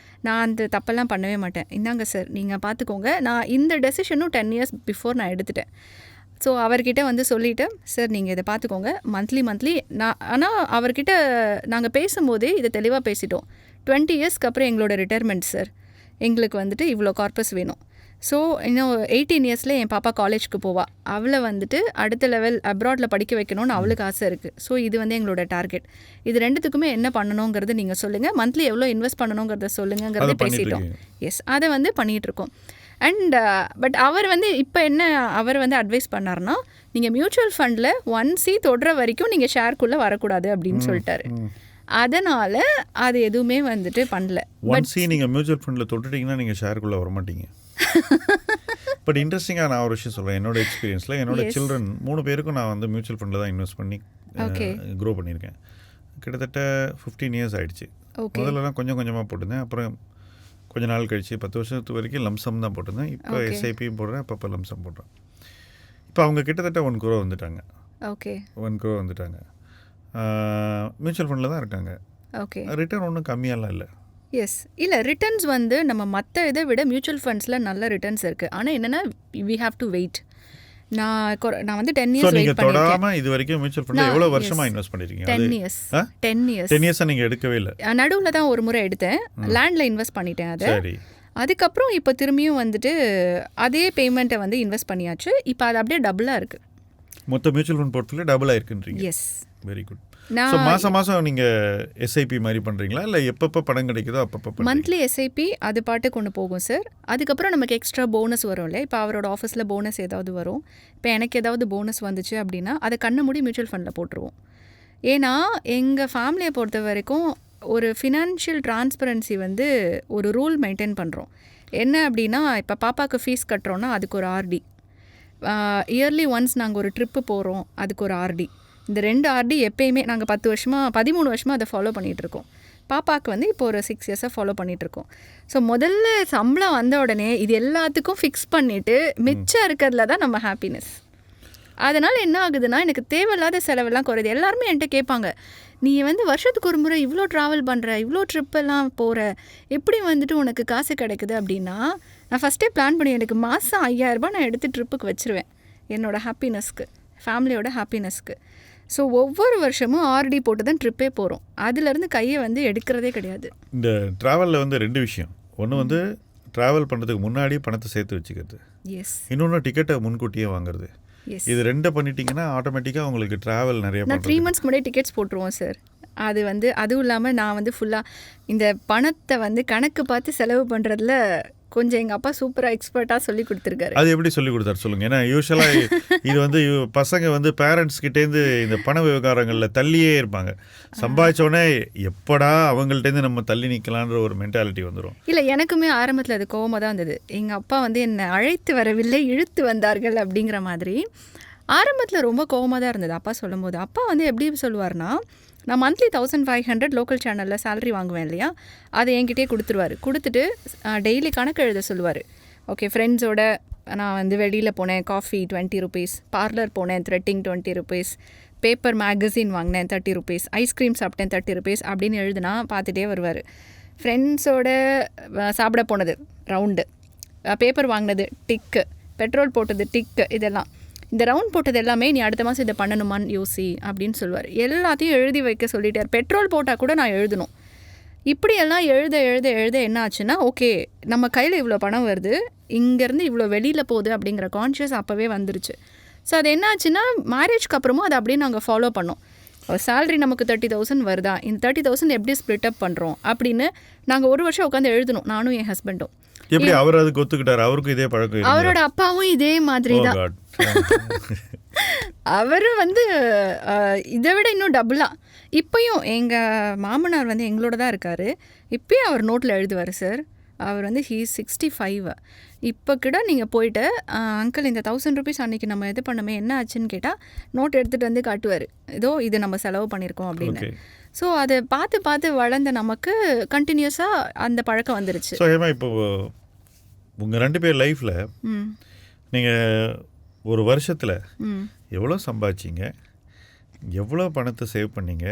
நான் அந்த தப்பெல்லாம் பண்ணவே மாட்டேன். இந்தாங்க சார், நீங்கள் பார்த்துக்கோங்க. நான் இந்த டெசிஷனும் 10 years பிஃபோர் நான் எடுத்துட்டேன். ஸோ அவர்கிட்ட வந்து சொல்லிவிட்டு, சார் நீங்கள் இதை பார்த்துக்கோங்க மந்த்லி நான். ஆனால் அவர்கிட்ட நாங்கள் பேசும்போதே இதை தெளிவாக பேசிட்டோம். 20 yearsக்கு அப்புறம் எங்களோட ரிட்டையர்மெண்ட் சார், எங்களுக்கு வந்துட்டு இவ்வளோ கார்பஸ் வேணும். ஸோ இன்னும் 18 yearsல என் பாப்பா காலேஜ்க்கு போவா. அவளை வந்துட்டு அடுத்த லெவல் அப்ராடில் படிக்க வைக்கணும்னு அவளுக்கு ஆசை இருக்குது. ஸோ இது வந்து எங்களோட டார்கெட். இது ரெண்டுத்துக்குமே என்ன பண்ணணுங்கிறது நீங்கள் சொல்லுங்கள், மந்த்லி எவ்வளோ இன்வெஸ்ட் பண்ணணுங்கிறத சொல்லுங்கிறத பேசிட்டோம். எஸ், அதை வந்து பண்ணிகிட்ருக்கோம். அண்ட் பட் அவர் வந்து இப்போ என்ன அவர் வந்து அட்வைஸ் பண்ணார்னா, நீங்கள் மியூச்சுவல் ஃபண்டில் 1C தொடுற வரைக்கும் நீங்கள் ஷேர்க்குள்ளே வரக்கூடாது அப்படின்னு சொல்லிட்டாரு. அதனால் அது எதுவுமே வந்துட்டு பண்ணல. 1C நீங்கள் மியூச்சுவல் ஃபண்டில் தொட்டுட்டிங்கன்னா நீங்கள் ஷேருக்குள்ளே வரமாட்டீங்க. பட் இன்ட்ரெஸ்டிங்காக நான் ஒரு விஷயம் சொல்கிறேன். என்னோட எக்ஸ்பீரியன்ஸில் என்னோட சில்ட்ரன் 3 பேருக்கும் நான் வந்து மியூச்சுவல் ஃபண்டில் தான் இன்வெஸ்ட் பண்ணி க்ரோ பண்ணியிருக்கேன். கிட்டத்தட்ட 15 years ஆகிடுச்சு. முதல்லலாம் கொஞ்சம் கொஞ்சமாக போட்டிருந்தேன். அப்புறம் கொஞ்ச நாள் கழிச்சு 10 வருஷத்து வரைக்கும் லம்சம் தான் போட்டிருந்தேன். இப்போ எஸ்ஐபியும் போடுறேன், அப்பப்போ லம்சம் போடுறேன். இப்போ அவங்க கிட்டத்தட்ட 1 crore வந்துட்டாங்க. 1 crore வந்துட்டாங்க. மியூச்சுவல் ஃபண்டில் தான் இருக்காங்க. ரிட்டர்ன் ஒன்றும் கம்மியாலாம் இல்லை. எஸ், இல்லை ரிட்டர்ன்ஸ் வந்து நம்ம மற்ற இதை விட மியூச்சுவல் ஃபண்ட்ஸில் நல்ல ரிட்டர்ன்ஸ் இருக்குது. ஆனால் என்னென்னா வி ஹாவ் டு வெயிட். நான் வந்து 10 years வெயிட் பண்ணிருக்கேன். இது வரைக்கும் மியூச்சுவல் ஃபண்ட் எவ்வளவு வருஷமா இன்வெஸ்ட் பண்ணிருக்கீங்க? 10 years நீங்க எடுக்கவே இல்ல. நடுவுல தான் ஒரு முறை எடுத்தேன், லேண்ட்ல இன்வெஸ்ட் பண்ணிட்டேன். அது அதுக்கப்புறம் இப்போ திரும்பியும் வந்துட்டு அதே பேமெண்ட்டை வந்து இன்வெஸ்ட் பண்ணியாச்சு. இப்போ அது அப்படியே டபுளா இருக்கு. மொத்த மியூச்சுவல் ஃபண்ட் போர்ட்ஃபோலியோ டபுள் ஆயிருக்குன்றீங்க. Yes, very good. மாசம் மாசம் நீங்க எஸ்ஐபி மாதிரி பண்றீங்களா இல்ல எப்பப்ப பணம் கிடைக்குதோ அப்பப்ப? மந்த்லி எஸ்ஐபி அது பாட்டு கொண்டு போகும் சார். அதுக்கப்புறம் நமக்கு எக்ஸ்ட்ரா போனஸ் வரும் இல்லை? இப்போ அவரோட ஆஃபீஸில் போனஸ் ஏதாவது வரும். இப்போ எனக்கு ஏதாவது போனஸ் வந்துச்சு அப்படின்னா அதை கண்ண மூடி மியூச்சுவல் ஃபண்டில் போட்டுருவோம். ஏன்னா எங்கள் ஃபேமிலியை பொறுத்த வரைக்கும் ஒரு ஃபினான்ஷியல் டிரான்ஸ்பரன்சி வந்து ஒரு ரூல் மெயின்டைன் பண்ணுறோம். என்ன அப்படின்னா, இப்போ பாப்பாவுக்கு ஃபீஸ் கட்டுறோன்னா அதுக்கு ஒரு ஆர்டி, இயர்லி ஒன்ஸ் நாங்கள் ஒரு ட்ரிப்பு போகிறோம் அதுக்கு ஒரு ஆர்டி. இந்த 2 ஆர்டி எப்பயுமே நாங்கள் 13 வருஷமாக அதை ஃபாலோ பண்ணிகிட்ருக்கோம். பாப்பாவுக்கு வந்து இப்போ ஒரு 6 years ஃபாலோ பண்ணிகிட்ருக்கோம். ஸோ முதல்ல சம்பளம் வந்த உடனே இது எல்லாத்துக்கும் ஃபிக்ஸ் பண்ணிவிட்டு மிச்சம் இருக்கிறதுல தான் நம்ம ஹாப்பினஸ். அதனால் என்ன ஆகுதுன்னா, எனக்கு தேவையில்லாத செலவெல்லாம் குறையுது. எல்லாருமே என்கிட்ட கேட்பாங்க, நீ வந்து வருஷத்துக்கு ஒரு முறை இவ்வளோ ட்ராவல் பண்ணுற, இவ்வளோ ட்ரிப்பெல்லாம் போகிற, எப்படி வந்துட்டு உனக்கு காசு கிடைக்குது அப்படின்னா, நான் ஃபஸ்ட்டே பிளான் பண்ணி எனக்கு மாதம் 5000 நான் எடுத்து ட்ரிப்புக்கு வச்சுருவேன், என்னோடய ஹாப்பினஸ்க்கு, ஃபேமிலியோட ஹாப்பினஸ்க்கு. ஸோ ஒவ்வொரு வருஷமும் ஆர்டி போட்டு தான் ட்ரிப்பே போகிறோம். அதுலேருந்து கையை வந்து எடுக்கிறதே கிடையாது. இந்த ட்ராவலில் வந்து 2 விஷயம். ஒன்று வந்து ட்ராவல் பண்ணுறதுக்கு முன்னாடி பணத்தை சேர்த்து வச்சுக்கிறது. எஸ். இன்னொன்று டிக்கெட்டை முன்கூட்டியே வாங்குறது. இது 2 பண்ணிட்டீங்கன்னா ஆட்டோமேட்டிக்காக உங்களுக்கு ட்ராவல் நிறைய. நான் 3 months முன்னாடி டிக்கெட்ஸ் போட்டுருவோம் சார். அது வந்து அதுவும் இல்லாமல் நான் வந்து ஃபுல்லாக இந்த பணத்தை வந்து கணக்கு பார்த்து செலவு பண்ணுறதுல கொஞ்சம் எங்கள் அப்பா சூப்பராக எக்ஸ்பர்ட்டாக சொல்லி கொடுத்துருக்காரு. அது எப்படி சொல்லி கொடுத்தாரு சொல்லுங்கள். ஏன்னா யூஸ்வலாக இது வந்து பசங்க வந்து பேரண்ட்ஸ் கிட்டேருந்து இந்த பண விவகாரங்களில் தள்ளியே இருப்பாங்க. சம்பாதிச்சோடனே எப்படா அவங்கள்ட்டேருந்து நம்ம தள்ளி நிற்கலான்ற ஒரு மென்டாலிட்டி வந்துடும். இல்லை, எனக்குமே ஆரம்பத்தில் அது கோவமாக தான் இருந்தது. எங்கள் அப்பா வந்து என்னை அழைத்து வரவில்லை, இழுத்து வந்தார்கள் அப்படிங்கிற மாதிரி ஆரம்பத்தில் ரொம்ப கோவமாக தான் இருந்தது அப்பா சொல்லும் போது. அப்பா வந்து எப்படி சொல்லுவார்னா, நான் மந்த்லி 1500 லோக்கல் சேனலில் சேலரி வாங்குவேன் இல்லையா, அதை என்கிட்டே கொடுத்துருவார். கொடுத்துட்டு டெய்லி கணக்கு எழுத சொல்லுவார். ஓகே, ஃப்ரெண்ட்ஸோட நான் வந்து வெளியில் போனேன், காஃபி 20 rupees, பார்லர் போனேன், த்ரெட்டிங் 20 rupees, பேப்பர் மேகசின் வாங்கினேன் 30 rupees, ஐஸ்கிரீம் சாப்பிட்டேன் 30 rupees அப்படின்னு எழுதுனா பார்த்துட்டே வருவார். ஃப்ரெண்ட்ஸோட சாப்பிட போனது ரவுண்டு, பேப்பர் வாங்கினது டிக்கு, பெட்ரோல் போட்டது டிக்கு, இதெல்லாம் இந்த ரவுண்ட் போட்டது எல்லாமே நீ அடுத்த மாதம் இதை பண்ணணுமான்னு யோசி அப்படின்னு சொல்லுவார். எல்லாத்தையும் எழுதி வைக்க சொல்லிட்டார். பெட்ரோல் போட்டால் கூட நான் எழுதணும். இப்படியெல்லாம் எழுத எழுத எழுத என்ன ஆச்சுன்னா, ஓகே நம்ம கையில் இவ்வளோ பணம் வருது, இங்கேருந்து இவ்வளோ வெளியில் போகுது அப்படிங்கிற கான்ஷியஸ் அப்போவே வந்துருச்சு. ஸோ அது என்ன ஆச்சுன்னா, மேரேஜ்க்கு அப்புறமும் அதை அப்படியே நாங்கள் ஃபாலோ பண்ணோம். சேலரி நமக்கு 30,000 வருதா, இந்த 30,000 எப்படி ஸ்ப்ளிட் அப் பண்ணுறோம் அப்படின்னு நாங்கள் ஒரு வருஷம் உட்காந்து எழுதணும், நானும் என் ஹஸ்பண்டும். எப்படி அவர் அதுக்கு ஒத்துக்கிட்டார்? அவருக்கும் இதே பழக்கம்? அவரோட அப்பாவும் இதே மாதிரி தான். அவர் வந்து இதை விட இன்னும் டபுளாக. இப்போயும் எங்கள் மாமனார் வந்து எங்களோட தான் இருக்கார். இப்போயும் அவர் நோட்டில் எழுதுவார் சார். அவர் வந்து ஹீஸ் 65. இப்போ கூட நீங்கள் போயிட்டு அங்கிள் இந்த 1000 rupees அன்றைக்கி நம்ம இது பண்ணமே என்ன ஆச்சுன்னு கேட்டால் நோட் எடுத்துகிட்டு வந்து காட்டுவார், இதோ இது நம்ம செலவு பண்ணியிருக்கோம் அப்படின்னு. ஸோ அதை பார்த்து பார்த்து வளர்ந்த நமக்கு கண்டினியூஸாக அந்த பழக்கம் வந்துருச்சு. ஸோ ஏமா இப்போ உங்கள் 2 பேர் லைஃப்பில் நீங்கள் ஒரு வருஷத்தில் எவ்வளோ சம்பாதிச்சிங்க, எவ்வளோ பணத்தை சேவ் பண்ணீங்க,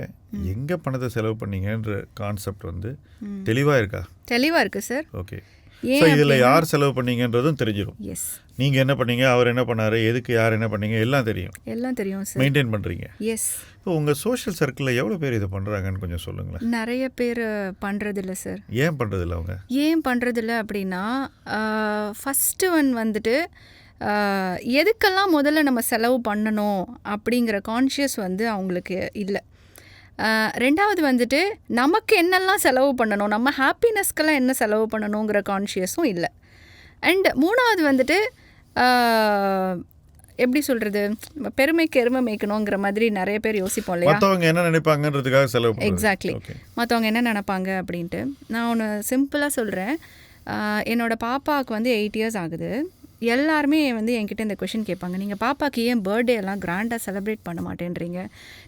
எங்கே பணத்தை செலவு பண்ணீங்கன்ற கான்செப்ட் வந்து தெளிவாக இருக்கா? தெளிவாக இருக்குது சார். ஓகே. ஸோ இதில் யார் செலவு பண்ணீங்கன்றதும் தெரிஞ்சிடும். எஸ். நீங்கள் என்ன பண்ணீங்க, அவர் என்ன பண்ணார், எதுக்கு யார் என்ன பண்ணீங்க எல்லாம் தெரியும். எல்லாம் தெரியும் சார். மெயின்டைன் பண்ணுறீங்க. எஸ். இப்போ உங்கள் சோஷியல் சர்க்கிளில் எவ்வளோ பேர் இதை பண்ணுறாங்கன்னு கொஞ்சம் சொல்லுங்களேன். நிறைய பேர் பண்ணுறதில்ல சார். ஏன் பண்ணுறதில்ல அவங்க? ஏன் பண்ணுறதில்ல அப்படின்னா, ஃபஸ்ட்டு வந்துட்டு எதுக்கெல்லாம் முதல்ல நம்ம செலவு பண்ணணும் அப்படிங்கிற கான்ஷியஸ் வந்து அவங்களுக்கு இல்லை. ரெண்டாவது வந்துட்டு நமக்கு என்னெல்லாம் செலவு பண்ணணும், நம்ம ஹாப்பினஸ்க்கெல்லாம் என்ன செலவு பண்ணணுங்கிற கான்ஷியஸும் இல்லை. அண்ட் மூணாவது வந்துட்டு எப்படி சொல்கிறது, பெருமைக்கு எருமை மேய்க்கணுங்கிற மாதிரி நிறைய பேர் யோசிப்போம் இல்லையா, மற்றவங்க என்ன நினைப்பாங்கன்றதுக்காக செலவு. எக்ஸாக்ட்லி. மற்றவங்க என்ன நினைப்பாங்க அப்படின்ட்டு. நான் ஒன்று சிம்பிளாக சொல்கிறேன். என்னோடய பாப்பாவுக்கு வந்து 8 years ஆகுது. எல்லாருமே வந்து என்கிட்ட இந்த கொஷின் கேட்பாங்க, நீங்கள் பாப்பாவுக்கு ஏன் பர்த்டே எல்லாம் கிராண்டாக செலிப்ரேட் பண்ண மாட்டேன்றீங்க,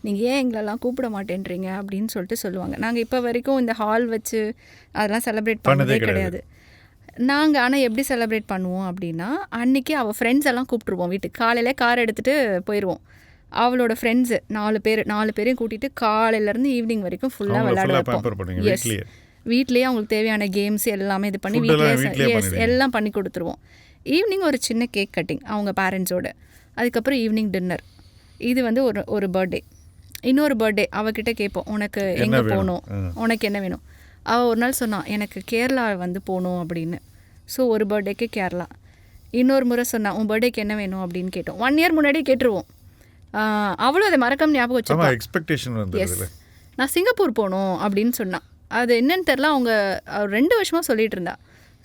நீங்கள் ஏன் எங்களெல்லாம் கூப்பிட மாட்டேன்றீங்க அப்படின்னு சொல்லிட்டு சொல்லுவாங்க. நாங்கள் இப்போ வரைக்கும் இந்த ஹால் வச்சு அதெல்லாம் செலிப்ரேட் பண்ணதே கிடையாது. நாங்கள் ஆனால் எப்படி செலிப்ரேட் பண்ணுவோம் அப்படின்னா, அன்றைக்கி அவள் ஃப்ரெண்ட்ஸ் எல்லாம் கூப்பிட்ருவோம் வீட்டுக்கு. காலையில் கார் எடுத்துகிட்டு போயிடுவோம். அவளோட ஃப்ரெண்ட்ஸு 4 பேரையும் கூட்டிகிட்டு காலையிலேருந்து ஈவினிங் வரைக்கும் ஃபுல்லாக விளையாட வைப்போம். எஸ், வீட்லேயே அவங்களுக்கு தேவையான கேம்ஸ் எல்லாமே இது பண்ணி வீட்லேயே எல்லாம் பண்ணி கொடுத்துருவோம். ஈவினிங் ஒரு சின்ன கேக் கட்டிங் அவங்க பேரண்ட்ஸோட, அதுக்கப்புறம் ஈவினிங் டின்னர். இது வந்து ஒரு பர்த்டே. இன்னொரு பர்த்டே அவகிட்ட கேட்போம், உனக்கு எங்கே போகணும், உனக்கு என்ன வேணும். அவள் ஒரு நாள் சொன்னான், எனக்கு கேரளா வந்து போகணும் அப்படின்னு. ஸோ ஒரு பர்த்டேக்கு கேரளா. இன்னொரு முறை சொன்னான், உன் பர்த்டேக்கு என்ன வேணும் அப்படின்னு கேட்டோம். 1 year முன்னாடியே கேட்டுருவோம். அவ்வளோ அதை மறக்காம ஞாபகம் வச்சுருப்பா. எக்ஸ்பெக்டேஷன். எஸ், நான் சிங்கப்பூர் போகணும் அப்படின்னு சொன்னான். அது என்னன்னு தெரில, அவங்க 2 வருஷமாக சொல்லிகிட்டு இருந்தா.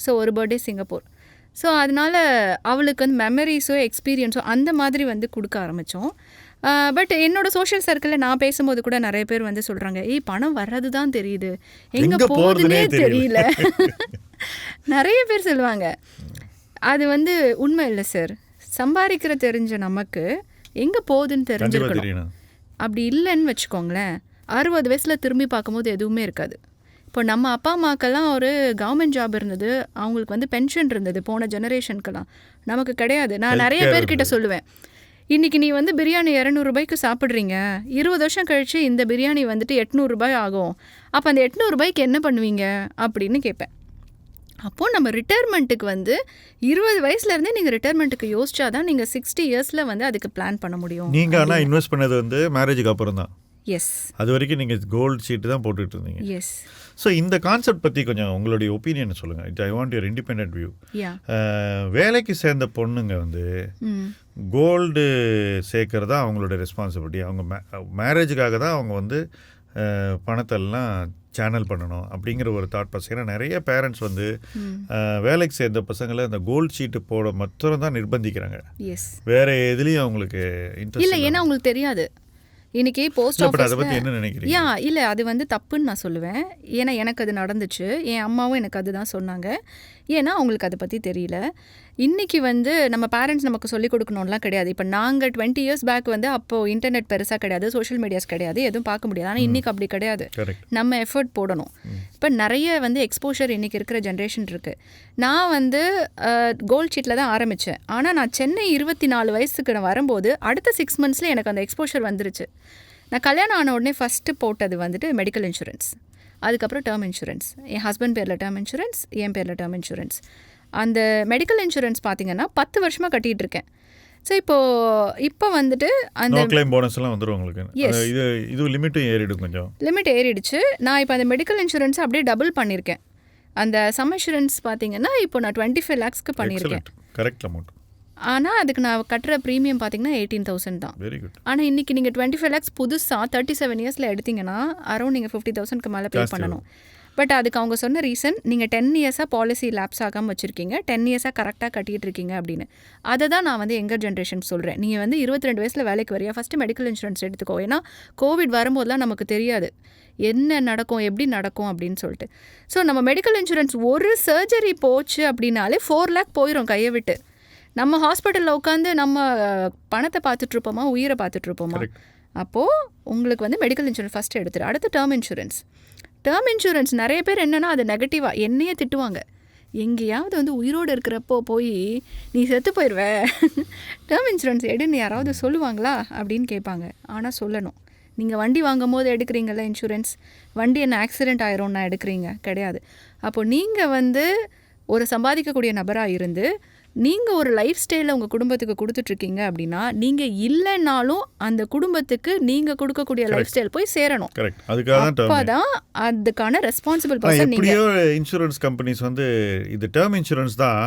ஸோ ஒரு பர்த்டே சிங்கப்பூர். ஸோ அதனால் அவளுக்கு வந்து மெமரிஸோ எக்ஸ்பீரியன்ஸோ அந்த மாதிரி வந்து கொடுக்க ஆரம்பித்தோம். பட் என்னோடய சோஷியல் சர்க்கிளில் நான் பேசும்போது கூட நிறைய பேர் வந்து சொல்கிறாங்க, பணம் வர்றது தான் தெரியுது, எங்கே போகுதுன்னே தெரியல. நிறைய பேர் சொல்லுவாங்க. அது வந்து உண்மை இல்லை சார். சம்பாதிக்கிற தெரிஞ்ச நமக்கு எங்கே போகுதுன்னு தெரிஞ்சிருக்கணும். அப்படி இல்லைன்னு வச்சுக்கோங்களேன், 60 வயசில் திரும்பி பார்க்கும்போது எதுவுமே இருக்காது. இப்போ நம்ம அப்பா அம்மாக்கெல்லாம் ஒரு கவர்மெண்ட் ஜாப் இருந்தது, அவங்களுக்கு வந்து பென்ஷன் இருந்தது போன ஜெனரேஷனுக்கெல்லாம். நமக்கு கிடையாது. நான் நிறைய பேர்கிட்ட சொல்லுவேன், இன்றைக்கி நீ வந்து பிரியாணி 200 ரூபாய்க்கு சாப்பிட்றீங்க, 20 வருஷம் கழித்து இந்த பிரியாணி வந்துட்டு 800 ரூபாய் ஆகும். அப்போ அந்த 800 ரூபாய்க்கு என்ன பண்ணுவீங்க அப்படின்னு கேட்பேன். அப்போது நம்ம ரிட்டையர்மெண்ட்டுக்கு வந்து 20 வயசுலேருந்தே நீங்கள் ரிட்டையர்மெண்ட்டுக்கு யோசிச்சா தான் நீங்கள் 60 yearsல வந்து அதுக்கு பிளான் பண்ண முடியும். நீங்கள் ஆனால் இன்வெஸ்ட் பண்ணது வந்து மேரேஜுக்கு அப்புறம் தான். எஸ். அது வரைக்கும் நீங்கள் கோல்டு ஷீட்டு தான் போட்டுட்டு இருந்தீங்க. எஸ். ஸோ இந்த கான்செப்ட் பற்றி கொஞ்சம் உங்களுடைய ஒப்பீனியன் சொல்லுங்கள். I want your independent view. வேலைக்கு சேர்ந்த பொண்ணுங்க வந்து கோல்டு சேர்க்கறதா அவங்களோட ரெஸ்பான்சிபிலிட்டி. அவங்க மேரேஜுக்காக தான் அவங்க வந்து பணத்தெல்லாம் சேனல் பண்ணணும் அப்படிங்கிற ஒரு தாட் ப்ராசஸ். ஏன்னா நிறைய பேரண்ட்ஸ் வந்து வேலைக்கு சேர்ந்த பசங்களை அந்த கோல்டு ஷீட்டு போட மாத்திரம் தான் நிர்பந்திக்கிறாங்க. வேற எதுலேயும் அவங்களுக்கு இன்ட்ரெஸ்ட் இல்லை. ஏன்னா அவங்களுக்கு தெரியாது. இன்றைக்கி போஸ்ட் ஆஃபீஸ் அதை பற்றி என்ன நினைக்கிறீங்க? இல்லை, அது வந்து தப்புன்னு நான் சொல்லுவேன். ஏன்னா எனக்கு அது நடந்துச்சு, என் அம்மாவும் எனக்கு அதுதான் சொன்னாங்க. ஏன்னா அவங்களுக்கு அதை பற்றி தெரியல. இன்றைக்கி வந்து நம்ம பேரண்ட்ஸ் நமக்கு சொல்லிக் கொடுக்கணும்லாம் கிடையாது. இப்போ நாங்கள் 20 years பேக் வந்து அப்போது இன்டர்நெட் பெருசாக கிடையாது, சோஷியல் மீடியாஸ் கிடையாது, எதுவும் பார்க்க முடியாது. ஆனால் இன்றைக்கி அப்படி கிடையாது. நம்ம எஃபர்ட் போடணும். இப்போ நிறைய வந்து எக்ஸ்போஷர் இன்றைக்கி இருக்கிற ஜென்ரேஷன் இருக்குது. நான் வந்து கோல்ட் ஷீட்டில் தான் ஆரம்பித்தேன். ஆனால் நான் சென்னை 24 வயசுக்கு நான் வரும்போது அடுத்த 6 monthsல எனக்கு அந்த எக்ஸ்போஷர் வந்துருச்சு. நான் கல்யாணம் ஆன உடனே ஃபஸ்ட்டு போட்டது வந்துட்டு மெடிக்கல் இன்சூரன்ஸ், அதுக்கப்புறம் டேர்ம் இன்சூரன்ஸ். என் ஹஸ்பண்ட் பேரில் டேர்ம் இன்சூரன்ஸ், என் பேரில் டேர்ம் இன்சூரன்ஸ். அந்த மெடிக்கல் இன்சூரன்ஸ் பார்த்திங்கன்னா 10 வருஷமாக கட்டிகிட்டு இருக்கேன். ஸோ இப்போ வந்துட்டு அந்த நோ கிளைம் போனஸ் எல்லாம் வந்துடும் உங்களுக்கு. Yes. இது லிமிட்டும் ஏறிடும் கொஞ்சம். லிமிட் ஏறிடுச்சு. நான் இப்போ அந்த மெடிக்கல் இன்சூரன்ஸ் அப்படியே டபுள் பண்ணியிருக்கேன். அந்த சம் இன்சூரன்ஸ் பார்த்தீங்கன்னா இப்போ நான் 25 lakhsக்கு பண்ணியிருக்கேன். Correct amount. ஆனால் அதுக்கு நான் கட்டுற ப்ரீமியம் பார்த்தீங்கன்னா 18,000 தான். Very good. ஆனால் இன்றைக்கி நீங்கள் 25 lakhs புதுசாக 37 yearsல எடுத்தீங்கன்னா அரௌண்ட் நீங்கள் 50,000க்கு மேலே பே பண்ணணும். பட் அதுக்கு அவங்க சொன்ன ரீசன் நீங்கள் 10 yearsஆக பாலிசி லேப்ஸ் ஆகாமல் வச்சுருக்கீங்க, 10 yearsஆக கரெக்டாக கட்டிகிட்டு இருக்கீங்க அப்படின்னு. அதை தான் நான் வந்து எங்கர் ஜென்ரேஷன் சொல்கிறேன். நீங்கள் வந்து 22 வயசில் வேலைக்கு வரியா, ஃபஸ்ட்டு மெடிக்கல் இன்சூரன்ஸ் எடுத்துக்கோ. ஏன்னா கோவிட் வரும்போதெல்லாம் நமக்கு தெரியாது என்ன நடக்கும் எப்படி நடக்கும் அப்படின்னு சொல்லிட்டு. ஸோ நம்ம மெடிக்கல் இன்சூரன்ஸ் ஒரு சர்ஜரி போச்சு அப்படின்னாலே 4 lakh போயிடும் கையை விட்டு. நம்ம ஹாஸ்பிட்டலில் உட்காந்து நம்ம பணத்தை பார்த்துட்ருப்போமா, உயிரை பார்த்துட்ருப்போமா? அப்போது உங்களுக்கு வந்து மெடிக்கல் இன்சூரன்ஸ் ஃபஸ்ட்டு எடுத்துரு. அடுத்து டேர்ம் இன்சூரன்ஸ். டேர்ம் இன்சூரன்ஸ் நிறைய பேர் என்னென்னா அது நெகட்டிவாக என்னையே திட்டுவாங்க. எங்கேயாவது வந்து உயிரோடு இருக்கிறப்போ போய் நீ செத்து போயிடுவ, டேர்ம் இன்சூரன்ஸ் எடுன்னு யாராவது சொல்லுவாங்களா அப்படின்னு கேட்பாங்க. ஆனால் சொல்லணும். நீங்கள் வண்டி வாங்கும் போது எடுக்கிறீங்கள இன்சூரன்ஸ், வண்டி என்ன ஆக்சிடெண்ட் ஆயிரும்னா எடுக்கிறீங்க கிடையாது. அப்போது நீங்கள் வந்து ஒரு சம்பாதிக்கக்கூடிய நபராக இருந்து நீங்கள் ஒரு லைஃப் ஸ்டைலை உங்கள் குடும்பத்துக்கு கொடுத்துட்ருக்கீங்க அப்படின்னா நீங்கள் இல்லைன்னாலும் அந்த குடும்பத்துக்கு நீங்கள் கொடுக்கக்கூடிய லைஃப் ஸ்டைல் போய் சேரணும். அப்போ தான் அதுக்கான ரெஸ்பான்சிபிள் பர்சன் நீங்கள். இன்சூரன்ஸ் கம்பெனிஸ் வந்து இது டேர்ம் இன்சூரன்ஸ் தான்,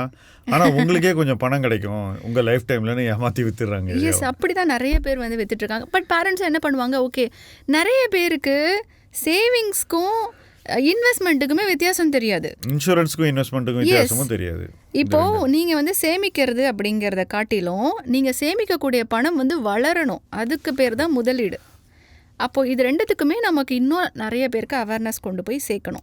ஆனால் உங்களுக்கே கொஞ்சம் பணம் கிடைக்கும் உங்கள் லைஃப் டைம்லன்னு ஏமாற்றி வித்துடுறாங்க. எஸ், அப்படி தான் நிறைய பேர் வந்து வித்துட்ருக்காங்க. பட் பேரண்ட்ஸ் என்ன பண்ணுவாங்க, ஓகே நிறைய பேருக்கு சேவிங்ஸ்க்கும் இன்வெஸ்ட்மெண்ட்டுக்குமே வித்தியாசம் தெரியாது, இன்சூரன்ஸுக்கும் இன்வெஸ்ட்மெண்ட்டுக்கும் வித்தியாசமும் தெரியாது. இப்போது நீங்கள் வந்து சேமிக்கிறது அப்படிங்கிறத காட்டிலும் நீங்கள் சேமிக்கக்கூடிய பணம் வந்து வளரணும், அதுக்கு பேர் தான் முதலீடு. அப்போது இது ரெண்டுத்துக்குமே நமக்கு இன்னும் நிறைய பேருக்கு அவேர்னஸ் கொண்டு போய் சேர்க்கணும்.